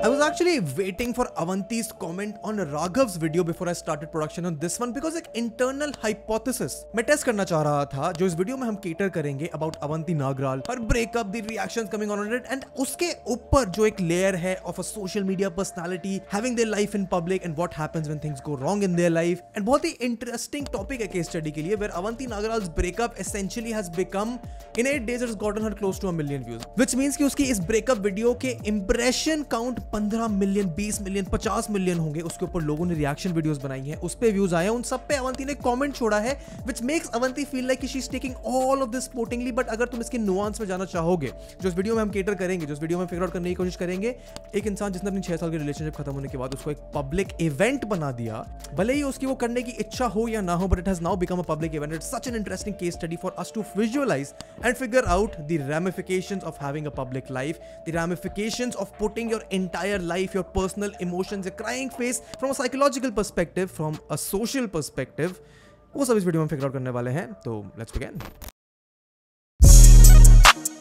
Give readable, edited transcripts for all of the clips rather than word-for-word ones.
I was actually waiting for Avanti's comment on Raghav's video before I started production on this one because एक internal hypothesis मैं test करना चाह रहा था जो इस वीडियो में हम केटर करेंगे about Avanti Nagral, her breakup, the reactions coming on it, and उसके ऊपर जो एक layer है of a social media personality having their life in public and what happens when things go wrong in their life. And बहुत ही interesting topic है case study के लिए where Avanti Nagral's breakup essentially has become in 8 days it's gotten her close to 1 million views, which means कि उसकी इस breakup video के impression count 15 million, 20 million, 50 million होंगे. उसके ऊपर लोगों ने रिएक्शन वीडियोस बनाई हैं, उस पे व्यूज आए हैं, उन सब पे अवंती ने कमेंट छोड़ा है, which makes Avanti feel like she is taking all of this sportingly. But अगर तुम इसके नुआंस में जाना चाहोगे, जो इस वीडियो में हम केटर करेंगे, जो इस वीडियो में फिगर आउट करने की कोशिश करेंगे, एक इंसान जिसने अपनी 6 साल की रिलेशनशिप खत्म होने के बाद उसको एक पब्लिक इवेंट बना दिया, भले ही उसकी वो करने की इच्छा हो या ना हो, but it has now become a public event. It's such an interesting case study for us to visualize and figure out the ramifications of having a public life, the ramifications of putting your entire life, your personal emotions, a crying face from a psychological perspective, from a social perspective. वो सब इस video में figure out करने वाले हैं, तो let's begin.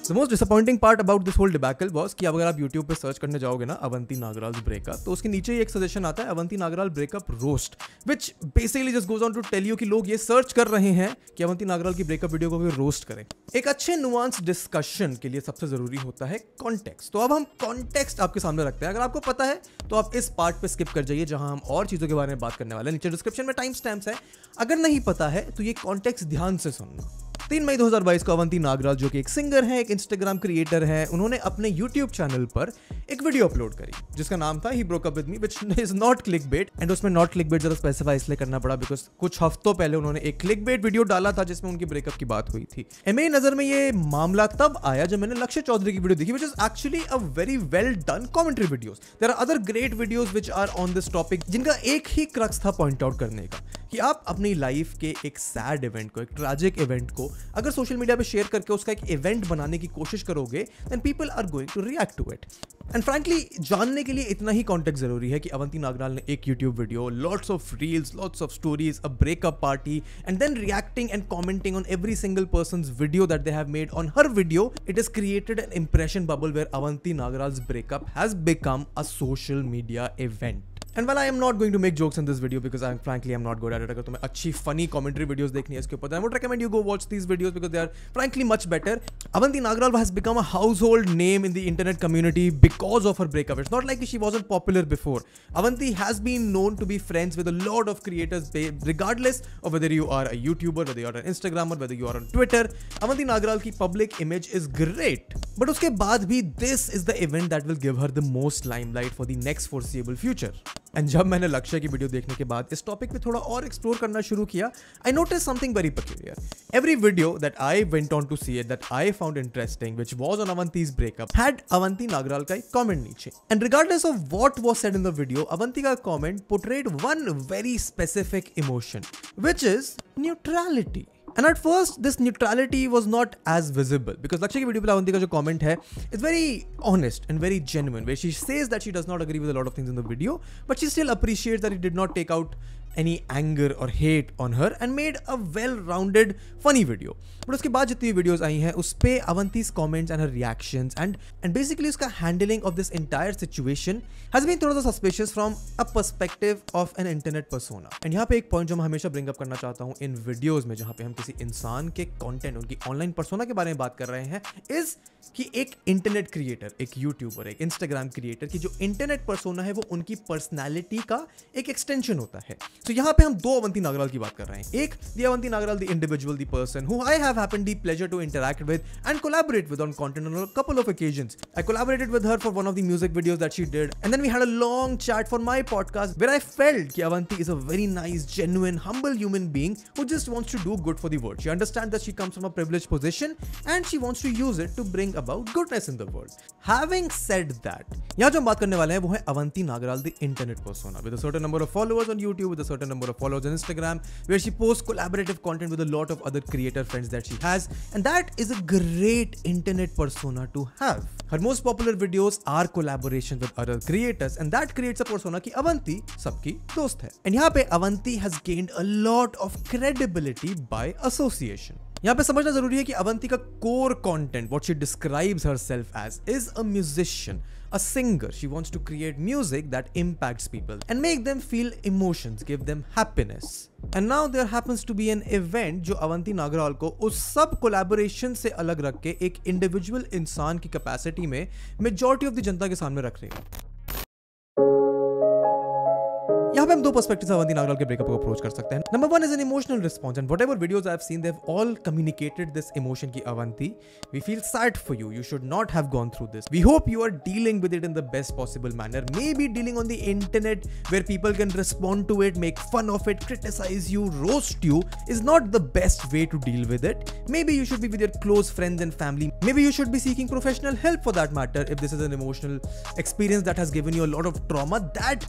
The most disappointing part about this whole debacle was कि अगर आप YouTube पे सर्च करने जाओगे ना अवंती नागराल ब्रेकअप, तो उसके नीचे ही एक सजेशन आता है Avanti Nagral breakup roast, which basically just goes on to tell you कि लोग ये सर्च कर रहे हैं कि अवंती नागराल की ब्रेकअप वीडियो को भी रोस्ट करें. एक अच्छे नुआंस डिस्कशन के लिए सबसे जरूरी होता है कॉन्टेक्स्ट. तो अब हम कॉन्टेक्स्ट आपके सामने रखते हैं. अगर आपको पता है तो आप इस पार्ट पे स्किप कर जाइए जहां हम और चीजों के बारे में बात करने वाले हैं. नीचे डिस्क्रिप्शन में टाइम स्टैम्प्स है. अगर नहीं पता है तो ये कॉन्टेक्स्ट ध्यान से सुनना. 3 मई 2022 को अवंती नागराल जो कि एक सिंगर है, एक इंस्टाग्राम क्रिएटर है, उन्होंने अपने यूट्यूब चैनल पर एक वीडियो अपलोड करी जिसका नाम था he broke up with me, which is not clickbait. And उसमें नॉट क्लिकबेट जरा स्पेसिफाई इसलिए करना पड़ा बिकॉज कुछ हफ्तों पहले उन्होंने एक क्लिकबेट वीडियो डाला था जिसमें उनकी ब्रेकअप की बात हुई थी. मेरी नजर में ये मामला तब आया जब मैंने लक्ष्य चौधरी की वीडियो देखी, which is actually a very well done commentary videos. There are other great videos which are on this topic जिनका एक ही क्रक्स था पॉइंट आउट करने का कि आप अपनी लाइफ के एक सैड इवेंट को, एक ट्रैजिक इवेंट को अगर सोशल मीडिया पे शेयर करके उसका एक इवेंट बनाने की कोशिश करोगे, then people are going to react to it. And frankly जानने के लिए इतना ही कॉन्टेक्स्ट जरूरी है कि अवंती नागराल ने एक YouTube video, lots of reels, lots of stories, a breakup party, and then reacting and commenting on every single person's video that they have made on her video. It is created an impression bubble where Avanti Nagral's breakup has become a social media event. And while I am not going to make jokes in this video because frankly I'm not good at it, अगर तुम्हें अच्छी funny commentary videos देखनी है इसके ऊपर, then I would recommend you go watch these videos because they are frankly much better. Avanti Nagral has become a household name in the internet community because of her breakup. It's not like she wasn't popular before. Avanti has been known to be friends with a lot of creators, regardless of whether you are a YouTuber, whether you are an Instagrammer, whether you are on Twitter. Avanti Nagral की public image is great, but उसके बाद भी this is the event that will give her the most limelight for the next foreseeable future. And जब मैंने लक्ष्य की video देखने के बाद इस टॉपिक पे थोड़ा और एक्सप्लोर करना शुरू किया, I notice something very peculiar. Every video that I went on to see it that I found interesting, which was on Avanti's breakup, had Avanti Nagral का एक comment नीचे. And regardless of what was said in the video, Avanti का comment portrayed one very specific emotion, which is neutrality. And at first, this neutrality was not as visible because लक्ष्य की video पे अवंती का जो comment है is very honest and very genuine, where she says that she does not agree with a lot of things in the video, but she still appreciates that it did not take out any anger or hate on her and made a well-rounded funny video. But उसके बाद जितनी videos I हैं उस पे अवंती's comments and her reactions and basically उसका handling of this entire situation has been थोड़ा सा suspicious from a perspective of an internet persona. And यहाँ पे एक point जो मैं हमेशा bring up करना चाहता हूँ इन वीडियोस में जहाँ पे हम किसी इंसान के content, उनकी online persona के बारे में बात कर रहे हैं, is कि एक इंटरनेट क्रिएटर, एक यूट्यूबर, एक इंस्टाग्राम क्रिएटर की जो इंटरनेट पर्सोना है वो उनकी पर्सनैलिटी का एक एक्सटेंशन होता है. तो यहाँ पे हम दो अवंती नागराल की बात कर रहे हैं. एक the Avanti Nagral, the individual, the person who I have happened the pleasure to interact with and collaborate with on content on a couple of occasions. I collaborated with her for one of the music videos that she did and then we had a long chat for my podcast where I felt कि Avanti is a very nice, genuine, humble human being who just wants to do good for the world. She understands that she comes from a privileged position and she wants to use it to bring about goodness in the world. Having said that, यहाँ जो हम बात करने वाले हैं वो है Avanti Nagral, the internet persona with a certain number of followers on YouTube, with a certain number of followers on Instagram, where she posts collaborative content with a lot of other creator friends that she has, and that is a great internet persona to have. Her most popular videos are collaboration with other creators, and that creates a persona कि अवंती सबकी दोस्त है. And यहाँ पे Avanti has gained a lot of credibility by association. यहाँ पे समझना जरूरी है कि अवंती का core content, what she describes herself as, is a musician, a singer. She wants to create music that impacts people and make them feel emotions, give them happiness. And now there happens to be an event जो अवंती नागराल को उस सब collaboration से अलग रख के एक individual इंसान की कैपेसिटी में मेजॉरिटी ऑफ द जनता के सामने रख रही है। यहाँ पे हम दो पर्सपेक्टिव्स अवंती नागराल के ब्रेकअप को अप्रोच कर सकते हैं। Number one is an emotional response and whatever videos I have seen they have all communicated this emotion की Avanti we feel sad for you, you should not have gone through this, we hope you are dealing with it in the best possible manner, may be dealing on the internet where people can respond to it, make fun of it, criticise you, roast you is not the best way to deal with it. Maybe you should be with your close friends and family. Maybe you should be seeking professional help for that matter if this is an emotional experience that has given you a lot of trauma. That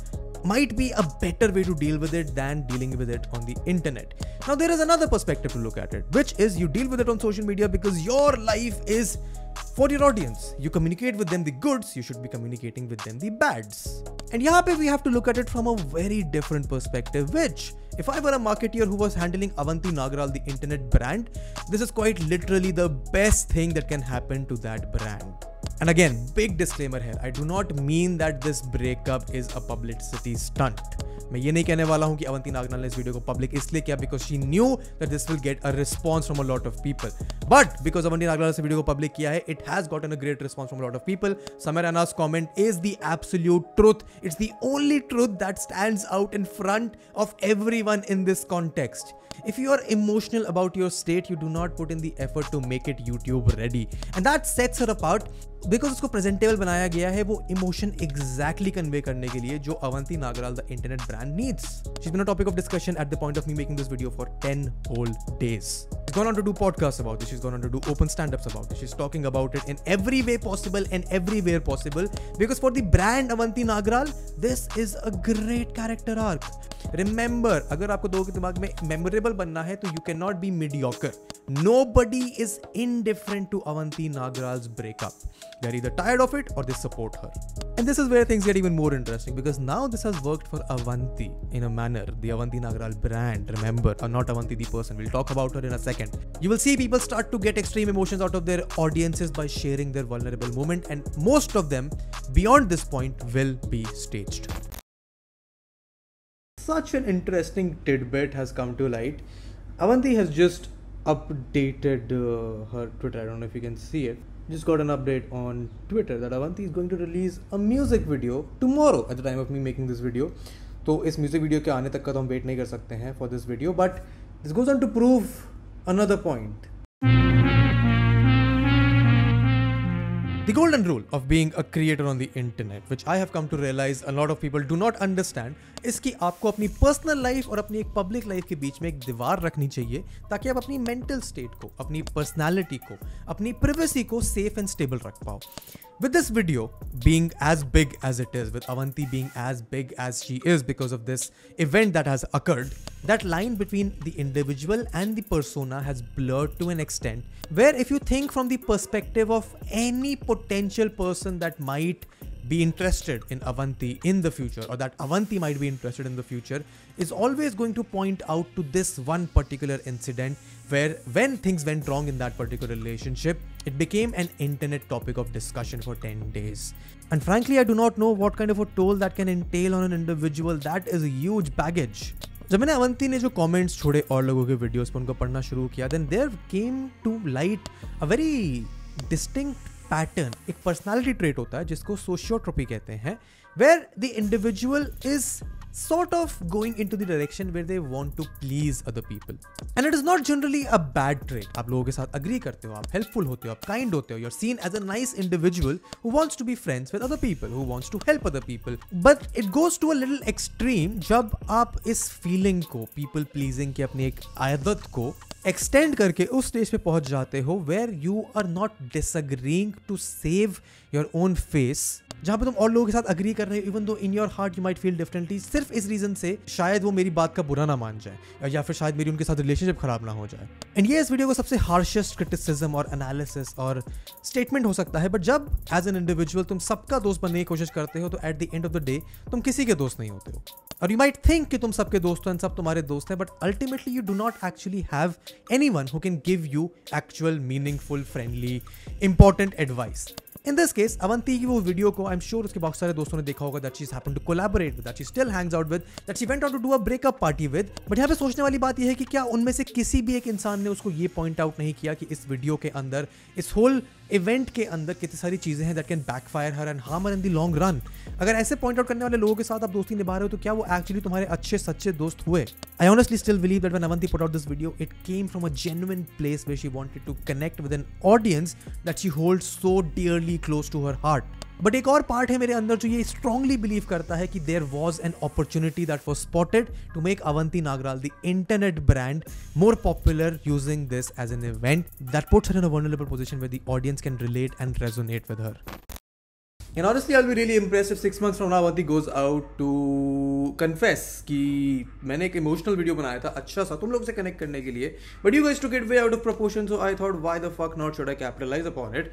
might be a better way to deal with it than dealing with it on the internet. Now there is another perspective to look at it, which is you deal with it on social media because your life is for your audience. You communicate with them the goods, you should be communicating with them the bads. And here we have to look at it from a very different perspective, which if I were a marketeer who was handling Avanti Nagral, the internet brand, this is quite literally the best thing that can happen to that brand. And again, big disclaimer here, I do not mean that this breakup is a publicity stunt. मैं ये नहीं कहने वाला हूँ कि अवंती नागराल ने इस video को पब्लिक इसलिए किया because she knew that this will get a response from a lot of people. But because Avanti Nagral ने इस वीडियो को पब्लिक किया है, it has gotten a great response from a lot of people. Samir Rana's comment is the absolute truth. It's the only truth that stands out in front of everyone in this context. If you are emotional about your state, you do not put in the effort to make it YouTube ready. And that sets her apart because उसको presentable बनाया गया है वो emotion exactly convey करने के लिए जो Avanti Nagral the internet brand needs. She's been a topic of discussion at the point of me making this video for 10 whole days. She's gone on to do podcasts about it. She's gone on to do open stand-ups about it. She's talking about it in every way possible and everywhere possible because for the brand Avanti Nagral, this is a great character arc. Remember, अगर आपको दो के दिमाग में memorable बनना है तो you cannot be mediocre. Nobody is indifferent to Avanti Nagral's breakup. They're either tired of it or they support her. And this is where things get even more interesting because now this has worked for Avanti in a manner. The Avanti Nagral brand, remember, not Avanti the person. We'll talk about her in a second. You will see people start to get extreme emotions out of their audiences by sharing their vulnerable moment, and most of them beyond this point will be staged. Such an interesting tidbit has come to light. Avanti has just updated her Twitter. I don't know if you can see it. Just got an update on Twitter that Avanti is going to release a music video tomorrow at the time of me making this video. तो इस music video के आने तक का तो हम wait नहीं कर सकते हैं for this video, but this goes on to prove another point. The golden rule of being a creator on the internet, which I have come to realize a lot of people do not understand, is कि आपको अपनी personal life और अपनी एक public life के बीच में एक दीवार रखनी चाहिए ताकि आप अपनी मेंटल स्टेट को, अपनी पर्सनालिटी को, अपनी प्राइवेसी को सेफ एंड स्टेबल रख पाओ. With this video being as big as it is, with Avanti being as big as she is because of this event that has occurred, that line between the individual and the persona has blurred to an extent where if you think from the perspective of any potential person that might be interested in Avanti in the future or that Avanti might be interested in the future is always going to point out to this one particular incident where when things went wrong in that particular relationship, it became an internet topic of discussion for 10 days. And frankly, I do not know what kind of a toll that can entail on an individual. That is a huge baggage. जब मैंने अवंती ने जो comments छोड़े और लोगों के videos पर उनको पढ़ना शुरू किया, then there came to light a very distinct pattern. एक personality trait होता है जिसको sociotropy कहते हैं, where the individual is sort of going into the direction where they want to please other people. And it is not generally a bad trait. आप लोगों के साथ agree करते हो, आप helpful होते हो, आप kind होते हो, you're seen as a nice individual who wants to be friends with other people, who wants to help other people. But it goes to a little extreme जब आप इस feeling को, people pleasing की अपनी एक आदत को extend करके उस stage पे पहुंच जाते हो where you are not disagreeing to save your own face, जहाँ पे तुम और लोगों के साथ अग्री कर रहे हो even though in your heart you might feel differently, सिर्फ इस रीजन से शायद वो मेरी बात का बुरा ना मान जाए या फिर शायद मेरी उनके साथ रिलेशनशिप खराब ना हो जाए. एंड ये इस वीडियो का सबसे हार्शेस्ट क्रिटिसिज्म और एनालिसिस और स्टेटमेंट हो सकता है. बट जब एज एन इंडिविजुअल तुम सबका दोस्त बनने की कोशिश करते हो तो at the end of the day तुम किसी के दोस्त नहीं होते हो. और यू माइट थिंक कि तुम सबके दोस्त हो, सब तुम्हारे दोस्त हैं, but ultimately you do not actually have anyone who can give you actual meaningful friendly important advice. In this case Avanti की वो वीडियो को आई एम श्योर उसके बहुत सारे दोस्तों ने देखा होगा, that she happened to collaborate with, that she still hangs out with, that she went out to do a breakup party with. But यहाँ पे सोचने वाली बात यह है कि क्या उनमें से किसी भी एक इंसान ने उसको ये पॉइंट आउट नहीं किया कि इस वीडियो के अंदर, इस होल इवेंट के अंदर कितनी सारी चीजें हैं that can backfire her and harm her in the long run. अगर ऐसे पॉइंट आउट करने वाले लोगों के साथ आप दोस्ती निभा रहे हो तो क्या वो एक्चुअली तुम्हारे अच्छे सच्चे दोस्त हुए? I honestly still believe that when Avanti put out this video, it came from a genuine place where she wanted to connect with an audience that she holds so dearly close to her heart. But एक और part है मेरे अंदर जो ये strongly believe करता है कि there was an opportunity that was spotted to make Avanti Nagral the internet brand more popular using this as an event that puts her in a vulnerable position where the audience can relate and resonate with her. And honestly, I'll be really impressed if 6 months from now Avanti goes out to confess कि मैंने एक emotional video बनाया था अच्छा सा तुम लोग से connect करने के लिए, but you guys took it way out of proportion, so I thought why the fuck not should I capitalize upon it.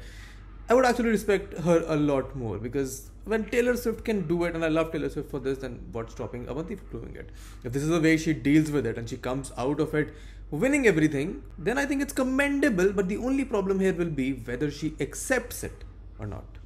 I would actually respect her a lot more because when Taylor Swift can do it, and I love Taylor Swift for this, then what's stopping Avanti from doing it? If this is the way she deals with it and she comes out of it winning everything, then I think it's commendable, but the only problem here will be whether she accepts it or not.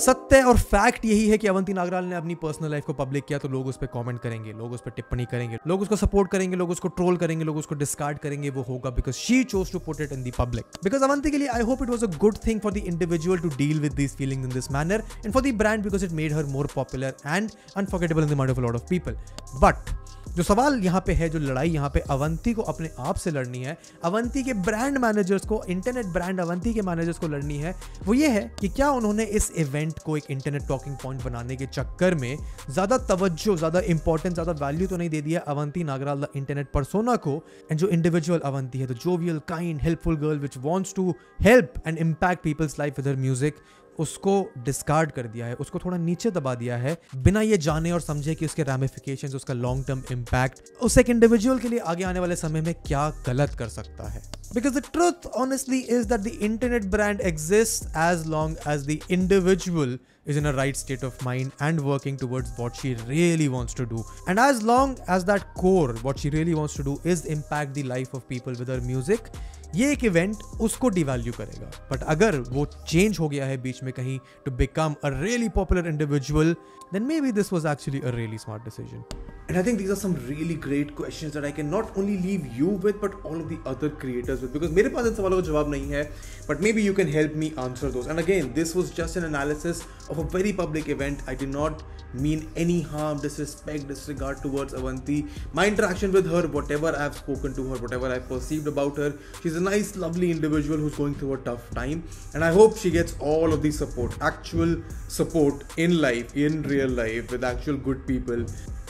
सत्य और fact यही है कि अवंती नागराल ने अपनी personal life को public किया तो लोग उस पर कमेंट करेंगे, लोग उस पर टिप्पणी करेंगे, लोग उसको सपोर्ट करेंगे, लोग उसको ट्रोल करेंगे, लोग उसको डिस्कार्ड करेंगे. वो होगा because she chose to put it in the public. Because Avanti के लिए I hope it was a good thing for the individual to deal with these feelings in this manner and for the brand because it made her more popular and unforgettable in the mind of a lot of people. But जो सवाल यहाँ पे है, जो लड़ाई यहाँ पे अवंती को अपने आप से लड़नी है, अवंती के ब्रांड मैनेजर्स को, इंटरनेट ब्रांड अवंती के मैनेजर्स को लड़नी है, वो ये है कि क्या उन्होंने इस इवेंट को एक इंटरनेट टॉकिंग पॉइंट बनाने के चक्कर में ज्यादा तवज्जो, ज्यादा इंपॉर्टेंस, ज्यादा वैल्यू तो नहीं दे दिया Avanti Nagral the internet persona को. एंड जो इंडिविजुअल अवंती है, the jovial, kind, helpful girl which wants to help and impact people's life with her music, उसको डिस्कार्ड कर दिया है, उसको थोड़ा नीचे दबा दिया है बिना ये जाने और समझे कि उसके रैमिफिकेशंस, उसका लॉन्ग टर्म इम्पैक्ट उस एक इंडिविजुअल के लिए आगे आने वाले समय में क्या गलत कर सकता है. Because the truth honestly is that the internet brand exists as long as the individual is in a right state of mind and working towards what she really wants to do. And as long as that core, what she really wants to do is impact the life of people with her music, ये एक event उसको devalue करेगा. But अगर वो change हो गया है बीच में कहीं to become a really popular individual, then maybe this was actually a really smart decision. And I think these are some really great questions that I can not only leave you with but all of the other creators with, because मेरे पास इन सवालों का जवाब नहीं है, but maybe you can help me answer those. And again, this was just an analysis of a very public event. I did not mean any harm, disrespect, disregard towards Avanti. My interaction with her, whatever I've spoken to her, whatever I've perceived about her, she's a nice, lovely individual who's going through a tough time, and I hope she gets all of the support, actual support in life, in real life, with actual good people.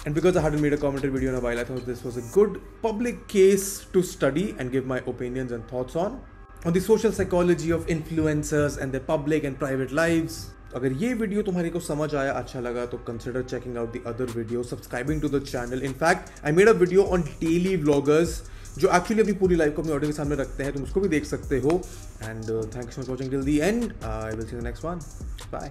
And because I hadn't made a commentary video in a while, I thought this was a good public case to study and give my opinions and thoughts on the social psychology of influencers and their public and private lives. अगर ये video तुम्हारे को समझ आया, अच्छा लगा, तो consider checking out the other videos, subscribing to the channel. In fact, I made a video on daily vloggers जो एक्चुअली अपनी पूरी लाइफ को अपने ऑडियंस के सामने रखते हैं, तुम उसको भी देख सकते हो. And thank you so much watching till the end. I will see the next one. Bye.